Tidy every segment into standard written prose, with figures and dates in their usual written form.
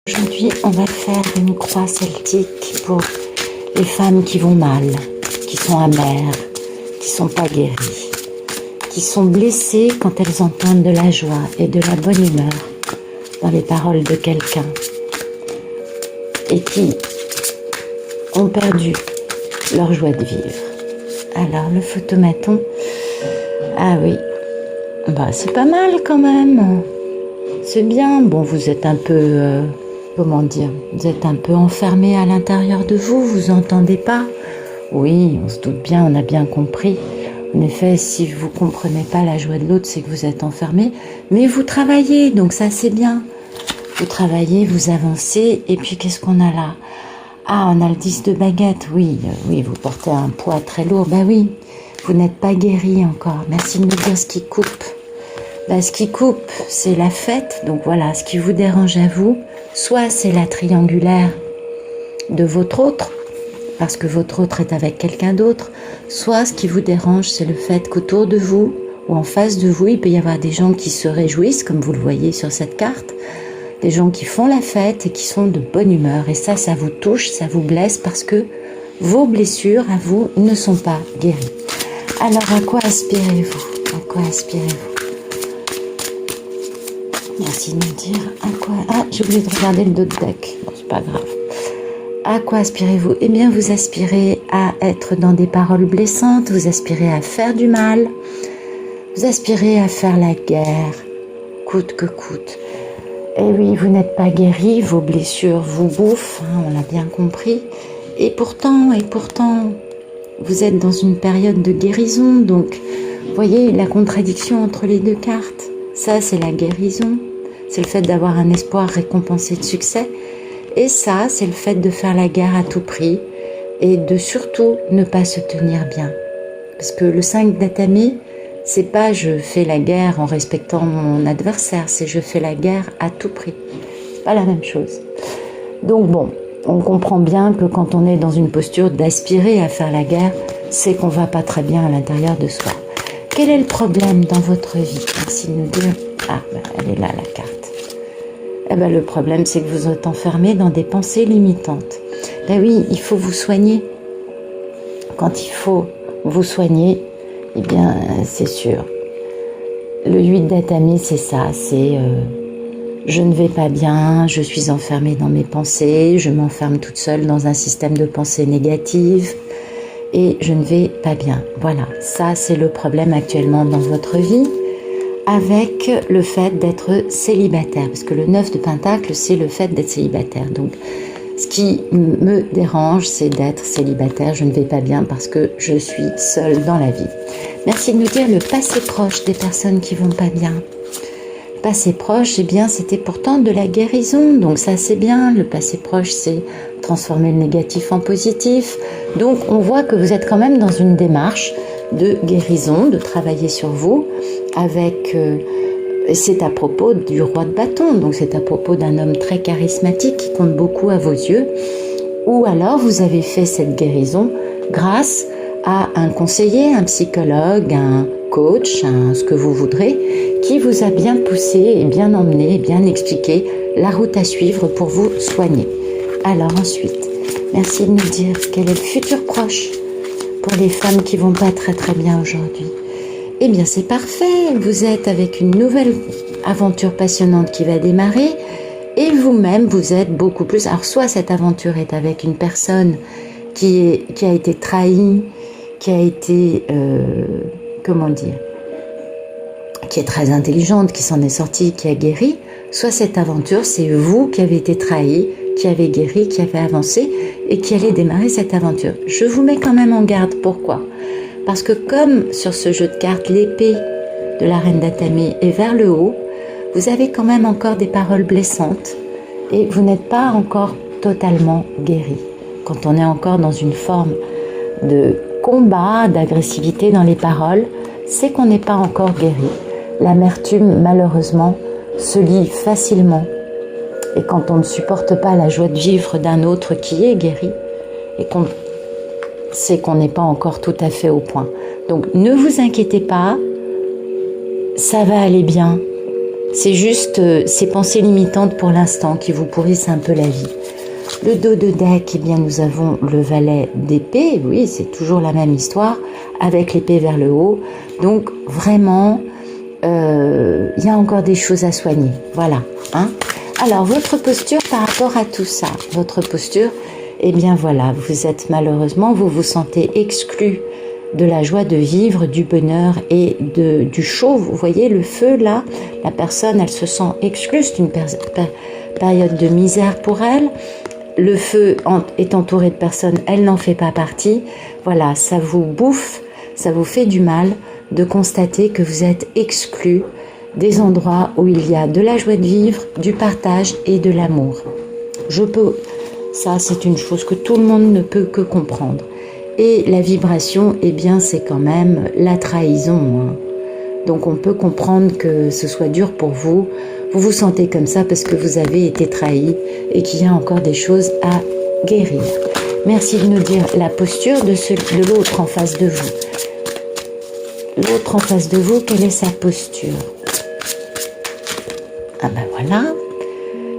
Aujourd'hui, on va faire une croix celtique pour les femmes qui vont mal, qui sont amères, qui sont pas guéries, qui sont blessées quand elles entendent de la joie et de la bonne humeur dans les paroles de quelqu'un et qui ont perdu leur joie de vivre. Alors, le photomaton, ah oui, bah c'est pas mal quand même, c'est bien. Bon, vous êtes un peu... comment dire, vous êtes un peu enfermé à l'intérieur de vous, vous entendez pas? Oui, on se doute bien, on a bien compris. En effet, si vous comprenez pas la joie de l'autre, c'est que vous êtes enfermé. Mais vous travaillez, donc ça c'est bien. Vous travaillez, vous avancez, et puis qu'est-ce qu'on a là? Ah, on a le 10 de baguette, oui, oui, vous portez un poids très lourd. Ben oui, vous n'êtes pas guéri encore. Merci de me dire ce qui coupe. Ben, ce qui coupe, c'est la fête, donc voilà, ce qui vous dérange à vous, soit c'est la triangulaire de votre autre, parce que votre autre est avec quelqu'un d'autre, soit ce qui vous dérange, c'est le fait qu'autour de vous, ou en face de vous, il peut y avoir des gens qui se réjouissent, comme vous le voyez sur cette carte, des gens qui font la fête et qui sont de bonne humeur, et ça vous touche, ça vous blesse, parce que vos blessures à vous ne sont pas guéries. Alors, à quoi aspirez-vous? À quoi aspirez-vous? Merci de me dire à quoi... Ah, j'ai oublié de regarder le dos de deck. Bon, c'est pas grave. À quoi aspirez-vous? Eh bien, vous aspirez à être dans des paroles blessantes, vous aspirez à faire du mal, vous aspirez à faire la guerre, coûte que coûte. Et oui, vous n'êtes pas guéri, vos blessures vous bouffent, hein, on l'a bien compris. Et pourtant, vous êtes dans une période de guérison, donc, vous voyez la contradiction entre les deux cartes. Ça, c'est la guérison, c'est le fait d'avoir un espoir récompensé de succès. Et ça, c'est le fait de faire la guerre à tout prix et de surtout ne pas se tenir bien. Parce que le 5 d'Atami, c'est pas je fais la guerre en respectant mon adversaire, c'est je fais la guerre à tout prix. C'est pas la même chose. Donc bon, on comprend bien que quand on est dans une posture d'aspirer à faire la guerre, c'est qu'on va pas très bien à l'intérieur de soi. Quel est le problème dans votre vie? Merci de nous dire. Ah, ben, elle est là, la carte. Eh ben, le problème, c'est que vous êtes enfermé dans des pensées limitantes. Ben oui, il faut vous soigner. Quand il faut vous soigner, eh bien, c'est sûr. Le 8 d'Atami, c'est ça. C'est je ne vais pas bien, je suis enfermée dans mes pensées, je m'enferme toute seule dans un système de pensées négatives. Et je ne vais pas bien. Voilà, ça c'est le problème actuellement dans votre vie avec le fait d'être célibataire. Parce que le 9 de Pentacle, c'est le fait d'être célibataire. Donc, ce qui me dérange, c'est d'être célibataire. Je ne vais pas bien parce que je suis seule dans la vie. Merci de nous dire le passé proche des personnes qui vont pas bien. Le passé proche, eh bien, c'était pourtant de la guérison. Donc ça, c'est bien. Le passé proche, c'est transformer le négatif en positif. Donc, on voit que vous êtes quand même dans une démarche de guérison, de travailler sur vous avec... c'est à propos du roi de bâton, donc c'est à propos d'un homme très charismatique qui compte beaucoup à vos yeux. Ou alors, vous avez fait cette guérison grâce à un conseiller, un psychologue, un coach, ce que vous voudrez, qui vous a bien poussé et bien emmené et bien expliqué la route à suivre pour vous soigner. Alors ensuite, merci de nous dire quel est le futur proche pour les femmes qui vont pas très très bien aujourd'hui. Eh bien c'est parfait, vous êtes avec une nouvelle aventure passionnante qui va démarrer et vous-même vous êtes beaucoup plus... Alors soit cette aventure est avec une personne qui a été trahie, qui a été... comment dire, qui est très intelligente, qui s'en est sortie, qui a guéri, soit cette aventure, c'est vous qui avez été trahi, qui avez guéri, qui avez avancé et qui allez démarrer cette aventure. Je vous mets quand même en garde. Pourquoi? Parce que comme sur ce jeu de cartes, l'épée de la reine d'Atami est vers le haut, vous avez quand même encore des paroles blessantes et vous n'êtes pas encore totalement guéri. Quand on est encore dans une forme de combat, d'agressivité dans les paroles, c'est qu'on n'est pas encore guéri. L'amertume, malheureusement, se lie facilement. Et quand on ne supporte pas la joie de vivre d'un autre qui est guéri, et qu'on sait qu'on n'est pas encore tout à fait au point. Donc ne vous inquiétez pas, ça va aller bien. C'est juste ces pensées limitantes pour l'instant qui vous pourrissent un peu la vie. Le dos de deck, eh bien, nous avons le valet d'épée. Oui, c'est toujours la même histoire, avec l'épée vers le haut. Donc, vraiment, il y a encore des choses à soigner. Voilà. Hein. Alors, votre posture par rapport à tout ça, votre posture, eh bien voilà, vous êtes malheureusement, vous vous sentez exclu de la joie de vivre, du bonheur et du chaud. Vous voyez le feu là, la personne, elle se sent exclue, c'est une période de misère pour elle. Le feu est entouré de personnes, elle n'en fait pas partie. Voilà, ça vous bouffe, ça vous fait du mal de constater que vous êtes exclu des endroits où il y a de la joie de vivre, du partage et de l'amour. Ça c'est une chose que tout le monde ne peut que comprendre. Et la vibration, eh bien c'est quand même la trahison. Hein. Donc on peut comprendre que ce soit dur pour vous. Vous vous sentez comme ça parce que vous avez été trahi et qu'il y a encore des choses à guérir. Merci de nous dire la posture de l'autre en face de vous. L'autre en face de vous, quelle est sa posture? Ah ben voilà.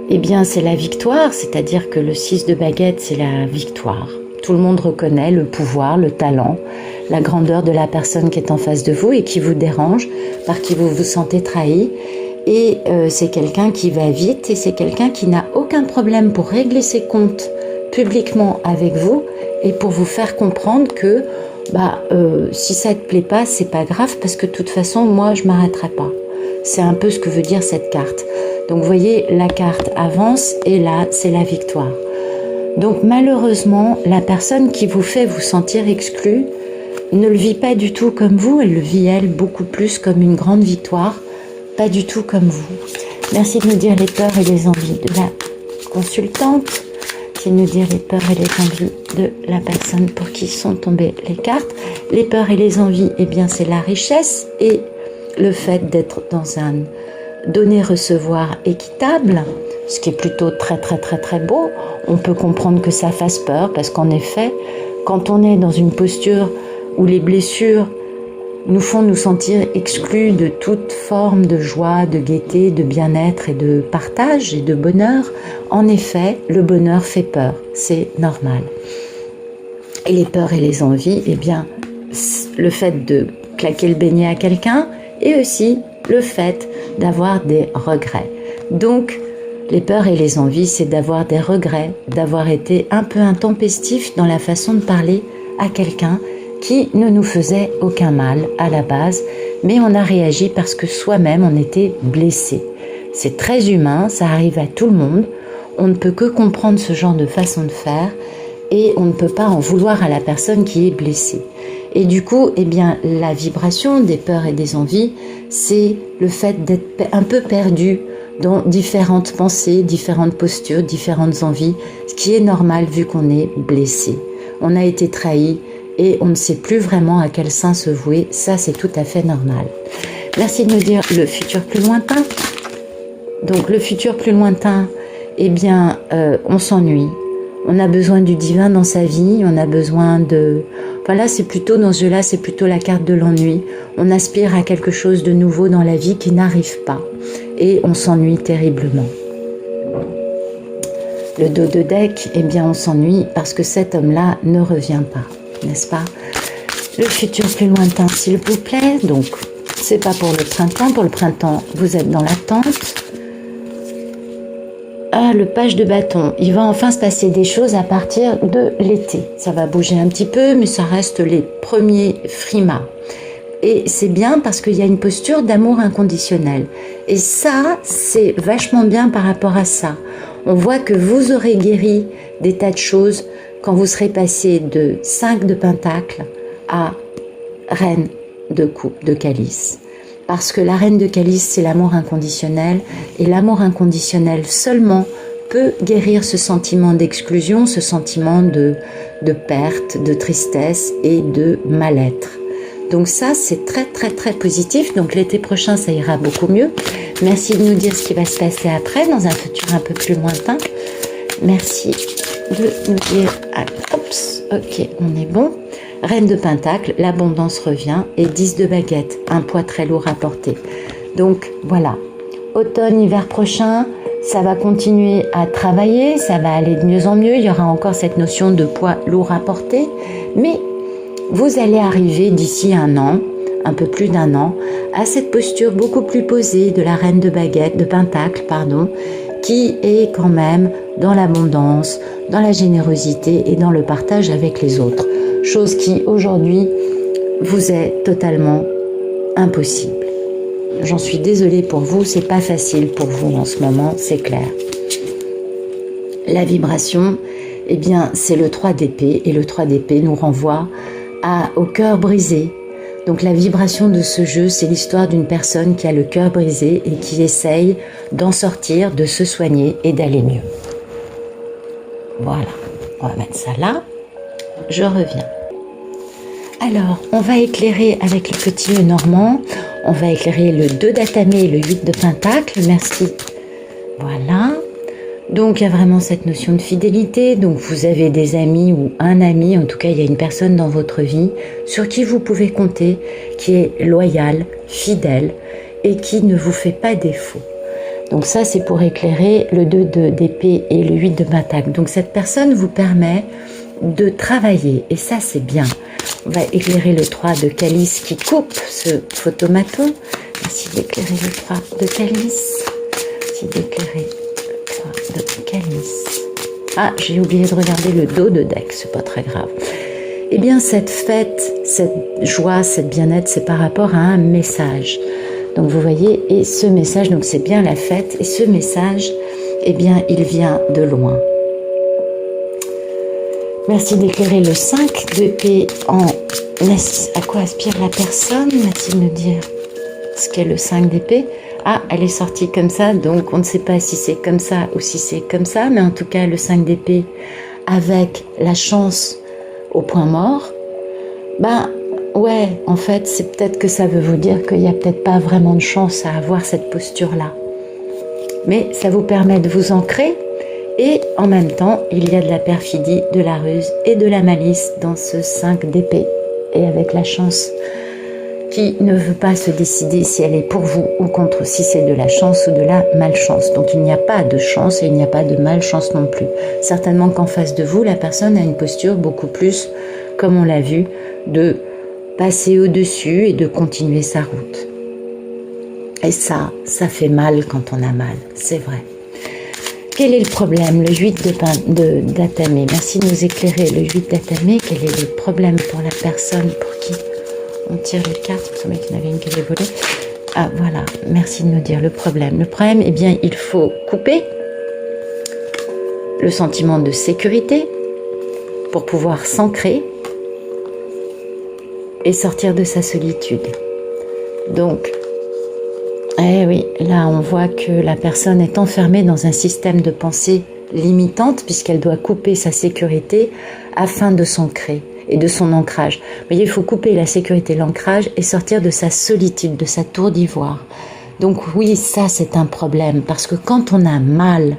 Eh bien c'est la victoire, c'est-à-dire que le 6 de baguette, c'est la victoire. Tout le monde reconnaît le pouvoir, le talent, la grandeur de la personne qui est en face de vous et qui vous dérange, par qui vous vous sentez trahi. Et c'est quelqu'un qui va vite et c'est quelqu'un qui n'a aucun problème pour régler ses comptes publiquement avec vous et pour vous faire comprendre que si ça ne te plaît pas, c'est pas grave parce que de toute façon, moi, je m'arrêterai pas. C'est un peu ce que veut dire cette carte. Donc, vous voyez, la carte avance et là, c'est la victoire. Donc, malheureusement, la personne qui vous fait vous sentir exclu ne le vit pas du tout comme vous. Elle le vit, elle, beaucoup plus comme une grande victoire. Pas du tout comme vous. Merci de nous dire les peurs et les envies de la consultante. Merci de nous dire les peurs et les envies de la personne pour qui sont tombées les cartes. Les peurs et les envies, eh bien, c'est la richesse et le fait d'être dans un donner-recevoir équitable, ce qui est plutôt très, très, très, très beau. On peut comprendre que ça fasse peur parce qu'en effet, quand on est dans une posture où les blessures nous font nous sentir exclus de toute forme de joie, de gaieté, de bien-être et de partage et de bonheur. En effet, le bonheur fait peur, c'est normal. Et les peurs et les envies, eh bien, le fait de claquer le beignet à quelqu'un et aussi le fait d'avoir des regrets. Donc, les peurs et les envies, c'est d'avoir des regrets, d'avoir été un peu intempestif dans la façon de parler à quelqu'un qui ne nous faisait aucun mal à la base, mais on a réagi parce que soi-même on était blessé. C'est très humain, ça arrive à tout le monde, on ne peut que comprendre ce genre de façon de faire et on ne peut pas en vouloir à la personne qui est blessée. Et du coup, eh bien, la vibration des peurs et des envies, c'est le fait d'être un peu perdu dans différentes pensées, différentes postures, différentes envies, ce qui est normal vu qu'on est blessé. On a été trahi, et on ne sait plus vraiment à quel sein se vouer, ça c'est tout à fait normal. Merci de nous dire le futur plus lointain. Donc le futur plus lointain, eh bien on s'ennuie, on a besoin du divin dans sa vie, on a besoin de... Voilà, c'est plutôt dans ce jeu-là, c'est plutôt la carte de l'ennui. On aspire à quelque chose de nouveau dans la vie qui n'arrive pas et on s'ennuie terriblement. Le dos de deck, eh bien on s'ennuie parce que cet homme-là ne revient pas. N'est-ce pas? Le futur plus lointain, s'il vous plaît. Donc, c'est pas pour le printemps. Pour le printemps, vous êtes dans l'attente. Ah, le page de bâton. Il va enfin se passer des choses à partir de l'été. Ça va bouger un petit peu, mais ça reste les premiers frimas. Et c'est bien parce qu'il y a une posture d'amour inconditionnel. Et ça, c'est vachement bien par rapport à ça. On voit que vous aurez guéri des tas de choses quand vous serez passé de 5 de pentacle à reine de coupe, de calice. Parce que la reine de calice, c'est l'amour inconditionnel. Et l'amour inconditionnel seulement peut guérir ce sentiment d'exclusion, ce sentiment de perte, de tristesse et de mal-être. Donc ça, c'est très, très, très positif. Donc l'été prochain, ça ira beaucoup mieux. Merci de nous dire ce qui va se passer après, dans un futur un peu plus lointain. Merci de nous dire... Ah, oups, ok, on est bon. Reine de pentacle, l'abondance revient. Et 10 de baguette, un poids très lourd à porter. Donc voilà, automne, hiver prochain, ça va continuer à travailler, ça va aller de mieux en mieux. Il y aura encore cette notion de poids lourd à porter. Mais vous allez arriver d'ici un an, un peu plus d'un an, à cette posture beaucoup plus posée de la reine de Pentacle, qui est quand même dans l'abondance, dans la générosité et dans le partage avec les autres. Chose qui aujourd'hui vous est totalement impossible. J'en suis désolée pour vous, c'est pas facile pour vous en ce moment, c'est clair. La vibration, eh bien, c'est le 3 d'épée et le 3 d'épée nous renvoie au cœur brisé. Donc la vibration de ce jeu, c'est l'histoire d'une personne qui a le cœur brisé et qui essaye d'en sortir, de se soigner et d'aller mieux. Voilà, on va mettre ça là. Je reviens. Alors, on va éclairer avec le petit Lenormand. On va éclairer le 2 d'Atamé et le 8 de Pentacle. Merci. Voilà. Donc, il y a vraiment cette notion de fidélité. Donc, vous avez des amis ou un ami. En tout cas, il y a une personne dans votre vie sur qui vous pouvez compter, qui est loyale, fidèle et qui ne vous fait pas défaut. Donc ça, c'est pour éclairer le 2 d'épée et le 8 de Pentacle. Donc, cette personne vous permet de travailler. Et ça, c'est bien. On va éclairer le 3 de Calice qui coupe ce photomaton. Merci d'éclairer le 3 de Calice. Merci d'éclairer le 3 de Calice. Ah, j'ai oublié de regarder le dos de deck, c'est pas très grave. Eh bien, cette fête, cette joie, cette bien-être, c'est par rapport à un message. Donc, vous voyez, et ce message, donc c'est bien la fête, et ce message, eh bien, il vient de loin. Merci d'éclairer le 5 d'épée à quoi aspire la personne. Merci de me dire ce qu'est le 5 d'épée. Ah, elle est sortie comme ça, donc on ne sait pas si c'est comme ça ou si c'est comme ça, mais en tout cas, le 5 d'épée avec la chance au point mort, ouais, en fait, c'est peut-être que ça veut vous dire qu'il n'y a peut-être pas vraiment de chance à avoir cette posture-là. Mais ça vous permet de vous ancrer. Et en même temps, il y a de la perfidie, de la ruse et de la malice dans ce 5 d'épée. Et avec la chance qui ne veut pas se décider si elle est pour vous ou contre, si c'est de la chance ou de la malchance. Donc il n'y a pas de chance et il n'y a pas de malchance non plus. Certainement qu'en face de vous, la personne a une posture beaucoup plus, comme on l'a vu, de passer au-dessus et de continuer sa route. Et ça fait mal quand on a mal, c'est vrai. Quel est le problème? Le 8 d'Atamé. Merci de nous éclairer. Le 8 d'Atamé, quel est le problème pour la personne pour qui on tire les cartes? Il me semblait qu'il y en avait une qui avait volé. Ah, voilà. Merci de nous dire le problème. Le problème, eh bien, il faut couper le sentiment de sécurité pour pouvoir s'ancrer et sortir de sa solitude. Donc, eh oui, là on voit que la personne est enfermée dans un système de pensée limitante puisqu'elle doit couper sa sécurité afin de s'ancrer et de son ancrage. Vous voyez, il faut couper la sécurité, l'ancrage et sortir de sa solitude, de sa tour d'ivoire. Donc oui, ça c'est un problème parce que quand on a mal,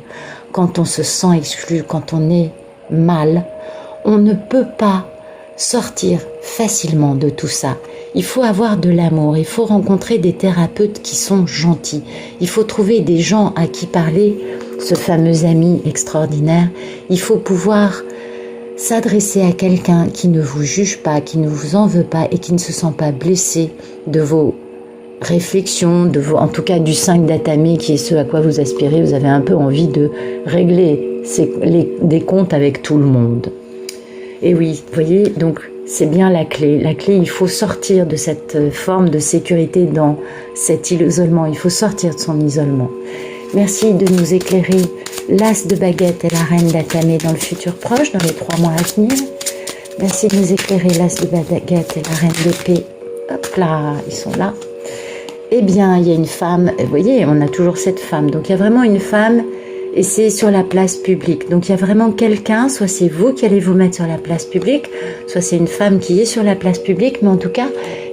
quand on se sent exclu, quand on est mal, on ne peut pas sortir facilement de tout ça. Il faut avoir de l'amour, il faut rencontrer des thérapeutes qui sont gentils, il faut trouver des gens à qui parler, ce fameux ami extraordinaire. Il faut pouvoir s'adresser à quelqu'un qui ne vous juge pas, qui ne vous en veut pas et qui ne se sent pas blessé de vos réflexions, en tout cas du 5 d'Atamé qui est ce à quoi vous aspirez. Vous avez un peu envie de régler des comptes avec tout le monde. Et oui, vous voyez, donc c'est bien la clé. La clé, il faut sortir de cette forme de sécurité dans cet isolement. Il faut sortir de son isolement. Merci de nous éclairer l'As de baguette et la reine d'Atamé dans le futur proche, dans les 3 mois à venir. Merci de nous éclairer l'As de baguette et la reine d'épée. Hop là, ils sont là. Eh bien, il y a une femme, vous voyez, on a toujours cette femme. Donc, il y a vraiment une femme et c'est sur la place publique. Donc, il y a vraiment quelqu'un, soit c'est vous qui allez vous mettre sur la place publique, soit c'est une femme qui est sur la place publique, mais en tout cas,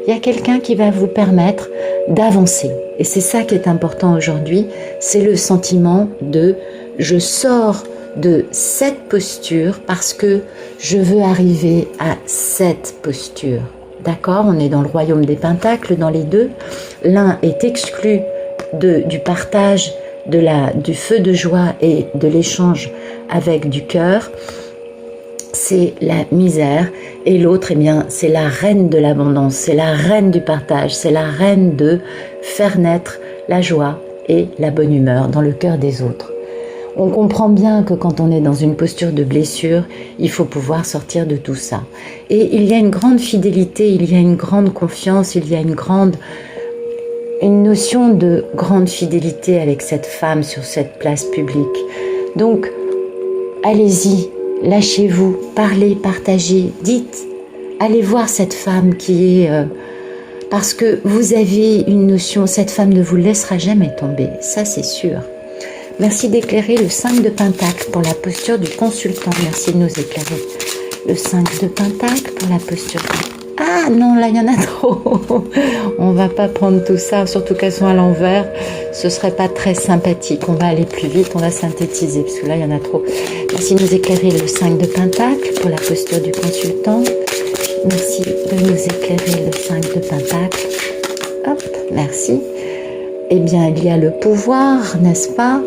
il y a quelqu'un qui va vous permettre d'avancer. Et c'est ça qui est important aujourd'hui, c'est le sentiment de « je sors de cette posture parce que je veux arriver à cette posture ». D'accord, on est dans le royaume des pentacles, dans les deux. L'un est exclu du partage, du feu de joie et de l'échange avec du cœur, c'est la misère. Et l'autre, eh bien, c'est la reine de l'abondance, c'est la reine du partage, c'est la reine de faire naître la joie et la bonne humeur dans le cœur des autres. On comprend bien que quand on est dans une posture de blessure, il faut pouvoir sortir de tout ça. Et il y a une grande fidélité, il y a une grande confiance, il y a une notion de grande fidélité avec cette femme sur cette place publique. Donc, allez-y, lâchez-vous, parlez, partagez, dites, allez voir cette femme qui est... parce que vous avez une notion, cette femme ne vous laissera jamais tomber, ça c'est sûr. Merci d'éclairer le 5 de Pentacle pour la posture du consultant. Merci de nous éclairer. Le 5 de Pentacle pour la posture... Ah non, là il y en a trop. On va pas prendre tout ça, surtout qu'elles sont à l'envers. Ce serait pas très sympathique. On va aller plus vite, on va synthétiser parce que là il y en a trop. Merci de nous éclairer le 5 de Pentacle pour la posture du consultant. Merci de nous éclairer le 5 de Pentacle. Hop, merci. Eh bien, il y a le pouvoir, n'est-ce pas,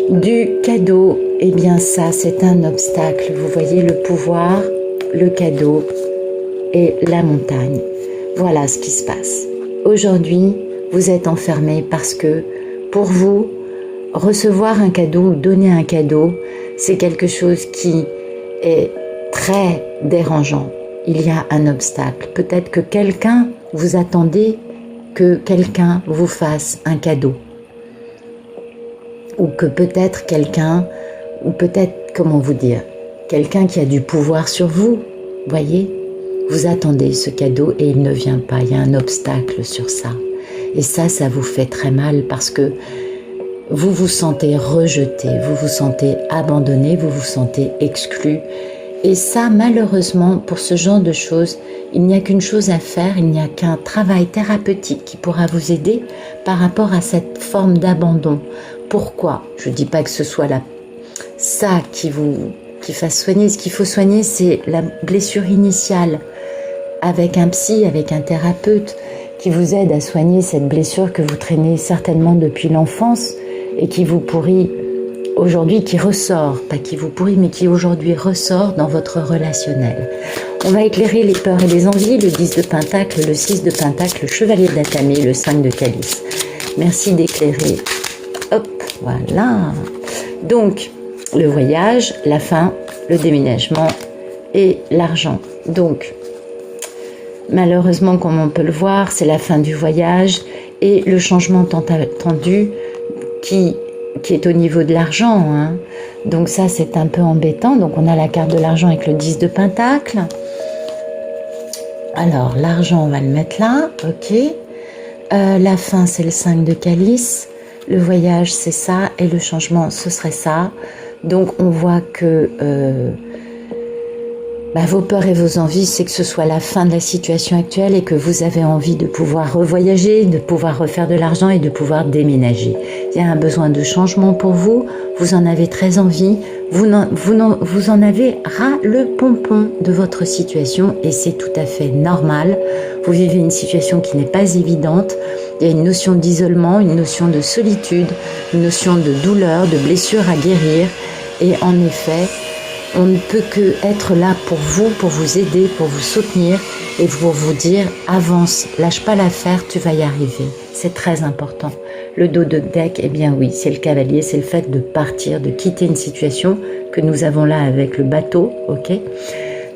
du cadeau. Eh bien, ça, c'est un obstacle. Vous voyez le pouvoir, le cadeau et la montagne. Voilà ce qui se passe. Aujourd'hui, vous êtes enfermés parce que, pour vous, recevoir un cadeau ou donner un cadeau, c'est quelque chose qui est très dérangeant. Il y a un obstacle. Peut-être que quelqu'un, vous attendez que quelqu'un vous fasse un cadeau. Ou que peut-être quelqu'un, ou peut-être, comment vous dire, quelqu'un qui a du pouvoir sur vous, voyez, vous attendez ce cadeau et il ne vient pas, il y a un obstacle sur ça. Et ça vous fait très mal parce que vous vous sentez rejeté, vous vous sentez abandonné, vous vous sentez exclu. Et ça, malheureusement, pour ce genre de choses, il n'y a qu'une chose à faire, il n'y a qu'un travail thérapeutique qui pourra vous aider par rapport à cette forme d'abandon. Pourquoi? Je ne dis pas que ce soit ça qui fasse soigner. Ce qu'il faut soigner, c'est la blessure initiale avec un psy, avec un thérapeute qui vous aide à soigner cette blessure que vous traînez certainement depuis l'enfance et qui vous pourrit aujourd'hui, qui ressort, pas qui vous pourrit, mais qui aujourd'hui ressort dans votre relationnel. On va éclairer les peurs et les envies, le 10 de Pentacle, le 6 de Pentacle, le Chevalier d'Atamé, le 5 de Calice. Merci d'éclairer. Hop, voilà. Donc, le voyage, la fin, le déménagement et l'argent. Donc, malheureusement, comme on peut le voir, c'est la fin du voyage et le changement tant attendu qui est au niveau de l'argent. Hein. Donc ça, c'est un peu embêtant. Donc on a la carte de l'argent avec le 10 de Pentacle. Alors, l'argent, on va le mettre là. Ok. La fin, c'est le 5 de Calice. Le voyage, c'est ça. Et le changement, ce serait ça. Donc on voit que vos peurs et vos envies, c'est que ce soit la fin de la situation actuelle et que vous avez envie de pouvoir revoyager, de pouvoir refaire de l'argent et de pouvoir déménager. Il y a un besoin de changement pour vous, vous en avez très envie, vous en avez ras le pompon de votre situation et c'est tout à fait normal. Vous vivez une situation qui n'est pas évidente, il y a une notion d'isolement, une notion de solitude, une notion de douleur, de blessure à guérir et en effet, on ne peut que être là pour vous aider, pour vous soutenir et pour vous dire avance, lâche pas l'affaire, tu vas y arriver. C'est très important. Le dos de deck, eh bien oui, c'est le cavalier, c'est le fait de partir, de quitter une situation que nous avons là avec le bateau, ok?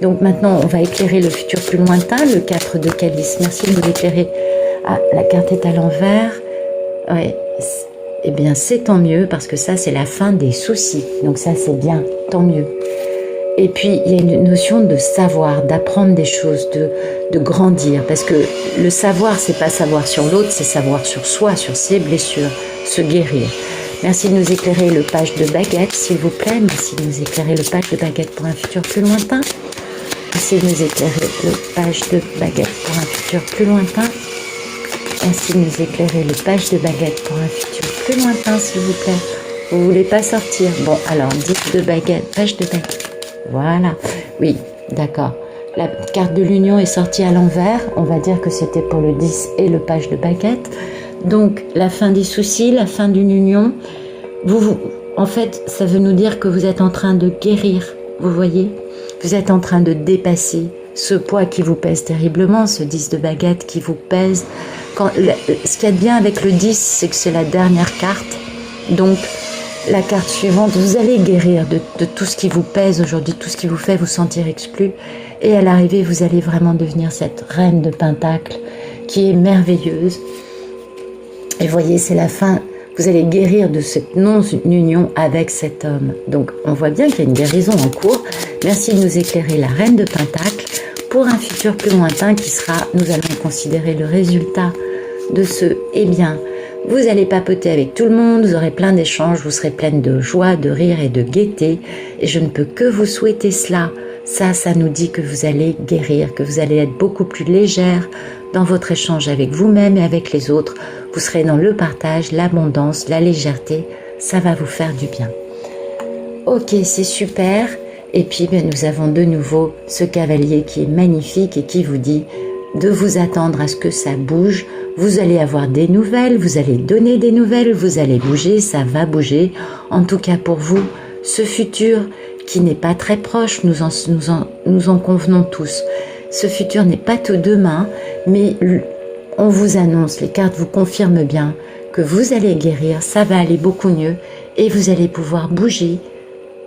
Donc maintenant, on va éclairer le futur plus lointain, le 4 de Calice. Merci de nous éclairer. Ah, la carte est à l'envers. Ouais, eh bien c'est tant mieux parce que ça, c'est la fin des soucis. Donc ça, c'est bien, tant mieux. Et puis, il y a une notion de savoir, d'apprendre des choses, de grandir. Parce que le savoir, c'est pas savoir sur l'autre, c'est savoir sur soi, sur ses blessures, se guérir. Merci de nous éclairer le page de baguette, s'il vous plaît. Merci de nous éclairer le page de baguette pour un futur plus lointain. Merci de nous éclairer le page de baguette pour un futur plus lointain. Merci de nous éclairer le page de baguette pour un futur plus lointain, s'il vous plaît. Vous voulez pas sortir? Bon, alors, 10 de baguette, page de baguette. Voilà, oui, d'accord. La carte de l'union est sortie à l'envers. On va dire que c'était pour le 10 et le page de baguette. Donc, la fin des soucis, la fin d'une union, en fait, ça veut nous dire que vous êtes en train de guérir, vous voyez? Vous êtes en train de dépasser ce poids qui vous pèse terriblement, ce 10 de baguette qui vous pèse. Ce qu'il y a de bien avec le 10, c'est que c'est la dernière carte. Donc, la carte suivante, vous allez guérir de tout ce qui vous pèse aujourd'hui, tout ce qui vous fait vous sentir exclu. Et à l'arrivée, vous allez vraiment devenir cette reine de Pentacle qui est merveilleuse. Et voyez, c'est la fin. Vous allez guérir de cette non-union avec cet homme. Donc, on voit bien qu'il y a une guérison en cours. Merci de nous éclairer, la reine de Pentacle, pour un futur plus lointain qui sera, nous allons considérer le résultat de ce « eh bien ». Vous allez papoter avec tout le monde, vous aurez plein d'échanges, vous serez pleine de joie, de rire et de gaieté. Et je ne peux que vous souhaiter cela. Ça nous dit que vous allez guérir, que vous allez être beaucoup plus légère dans votre échange avec vous-même et avec les autres. Vous serez dans le partage, l'abondance, la légèreté. Ça va vous faire du bien. Ok, c'est super. Et puis, nous avons de nouveau ce cavalier qui est magnifique et qui vous dit de vous attendre à ce que ça bouge. Vous allez avoir des nouvelles, vous allez donner des nouvelles, vous allez bouger, ça va bouger. En tout cas pour vous, ce futur qui n'est pas très proche, nous en convenons tous. Ce futur n'est pas tout demain, mais on vous annonce, les cartes vous confirment bien que vous allez guérir, ça va aller beaucoup mieux et vous allez pouvoir bouger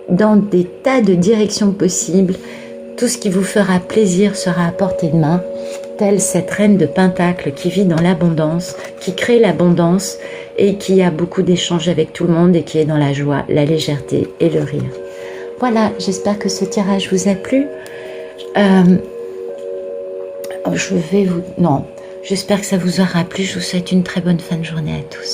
dans des tas de directions possibles. Tout ce qui vous fera plaisir sera à portée de main, telle cette reine de Pentacle qui vit dans l'abondance, qui crée l'abondance et qui a beaucoup d'échanges avec tout le monde et qui est dans la joie, la légèreté et le rire. Voilà, j'espère que ce tirage vous a plu. J'espère que ça vous aura plu. Je vous souhaite une très bonne fin de journée à tous.